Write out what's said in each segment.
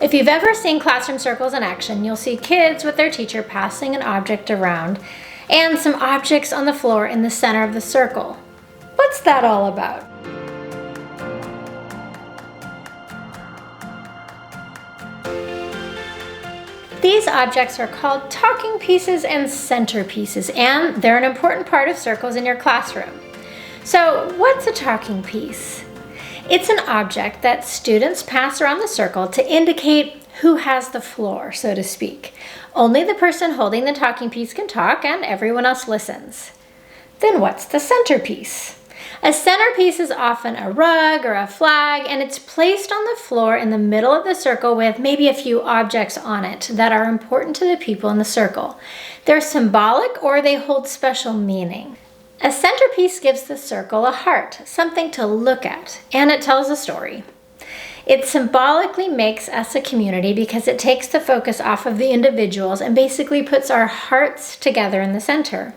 If you've ever seen classroom circles in action, you'll see kids with their teacher passing an object around and some objects on the floor in the center of the circle. What's that all about? These objects are called talking pieces and centerpieces, and they're an important part of circles in your classroom. So, what's a talking piece? It's an object that students pass around the circle to indicate who has the floor, so to speak. Only the person holding the talking piece can talk and everyone else listens. Then what's the centerpiece? A centerpiece is often a rug or a flag, and it's placed on the floor in the middle of the circle with maybe a few objects on it that are important to the people in the circle. They're symbolic or they hold special meaning. A centerpiece gives the circle a heart, something to look at, and it tells a story. It symbolically makes us a community because it takes the focus off of the individuals and basically puts our hearts together in the center.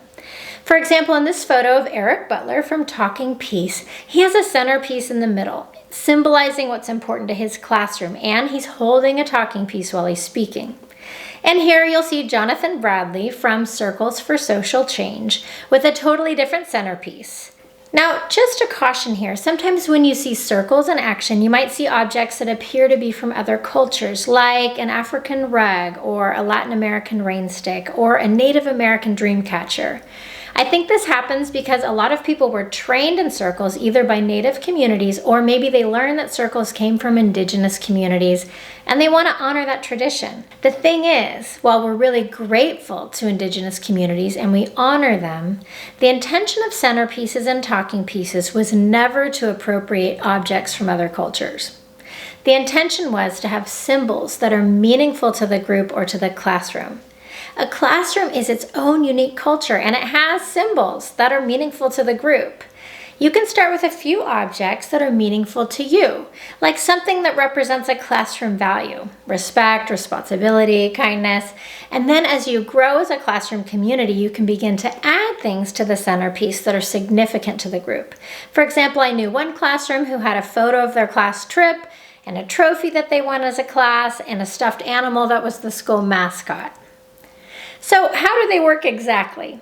For example, in this photo of Eric Butler from Talking Piece, he has a centerpiece in the middle, symbolizing what's important to his classroom, and he's holding a talking piece while he's speaking. And here you'll see Jonathan Bradley from Circles for Social Change with a totally different centerpiece. Now, just a caution here, sometimes when you see circles in action, you might see objects that appear to be from other cultures, like an African rug or a Latin American rain stick or a Native American dream catcher. I think this happens because a lot of people were trained in circles either by Native communities or maybe they learned that circles came from indigenous communities and they want to honor that tradition. The thing is, while we're really grateful to indigenous communities and we honor them, the intention of centerpieces and talking pieces was never to appropriate objects from other cultures. The intention was to have symbols that are meaningful to the group or to the classroom. A classroom is its own unique culture, and it has symbols that are meaningful to the group. You can start with a few objects that are meaningful to you, like something that represents a classroom value, respect, responsibility, kindness, and then as you grow as a classroom community, you can begin to add things to the centerpiece that are significant to the group. For example, I knew one classroom who had a photo of their class trip and a trophy that they won as a class and a stuffed animal that was the school mascot. So how do they work exactly?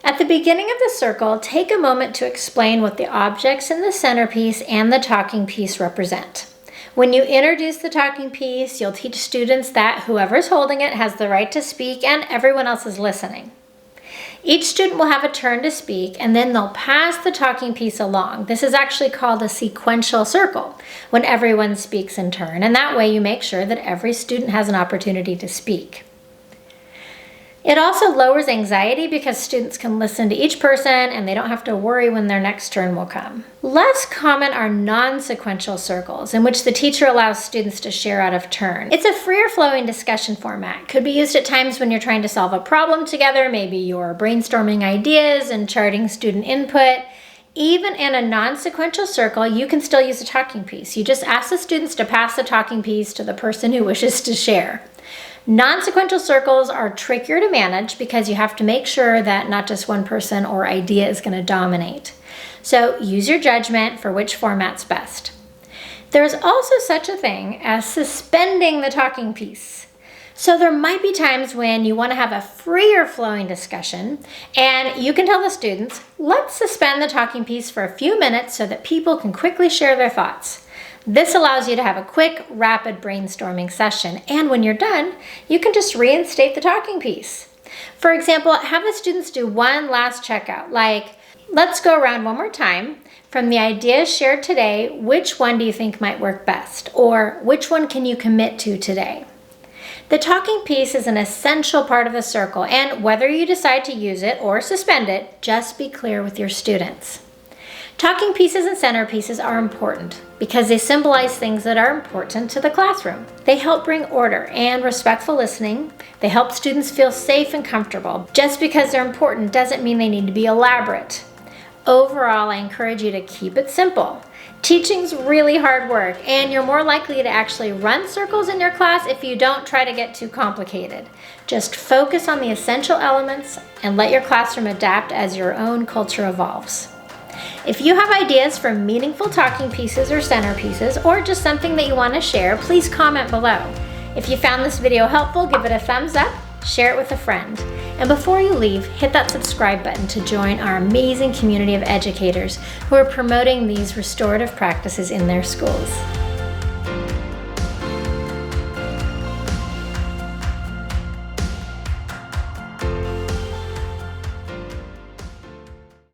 At the beginning of the circle, take a moment to explain what the objects in the centerpiece and the talking piece represent. When you introduce the talking piece, you'll teach students that whoever's holding it has the right to speak and everyone else is listening. Each student will have a turn to speak and then they'll pass the talking piece along. This is actually called a sequential circle, when everyone speaks in turn, and that way you make sure that every student has an opportunity to speak. It also lowers anxiety because students can listen to each person and they don't have to worry when their next turn will come. Less common are non-sequential circles in which the teacher allows students to share out of turn. It's a freer flowing discussion format. Could be used at times when you're trying to solve a problem together, maybe you're brainstorming ideas and charting student input. Even in a non-sequential circle, you can still use a talking piece. You just ask the students to pass the talking piece to the person who wishes to share. Non-sequential circles are trickier to manage because you have to make sure that not just one person or idea is going to dominate. So use your judgment for which format's best. There's also such a thing as suspending the talking piece. So there might be times when you want to have a freer flowing discussion and you can tell the students, let's suspend the talking piece for a few minutes so that people can quickly share their thoughts. This allows you to have a quick, rapid brainstorming session, and when you're done, you can just reinstate the talking piece. For example, have the students do one last checkout, like, let's go around one more time. From the ideas shared today, which one do you think might work best? Or which one can you commit to today? The talking piece is an essential part of the circle, and whether you decide to use it or suspend it, just be clear with your students. Talking pieces and centerpieces are important because they symbolize things that are important to the classroom. They help bring order and respectful listening. They help students feel safe and comfortable. Just because they're important doesn't mean they need to be elaborate. Overall, I encourage you to keep it simple. Teaching's really hard work, and you're more likely to actually run circles in your class if you don't try to get too complicated. Just focus on the essential elements and let your classroom adapt as your own culture evolves. If you have ideas for meaningful talking pieces or centerpieces, or just something that you want to share, please comment below. If you found this video helpful, give it a thumbs up, share it with a friend. And before you leave, hit that subscribe button to join our amazing community of educators who are promoting these restorative practices in their schools.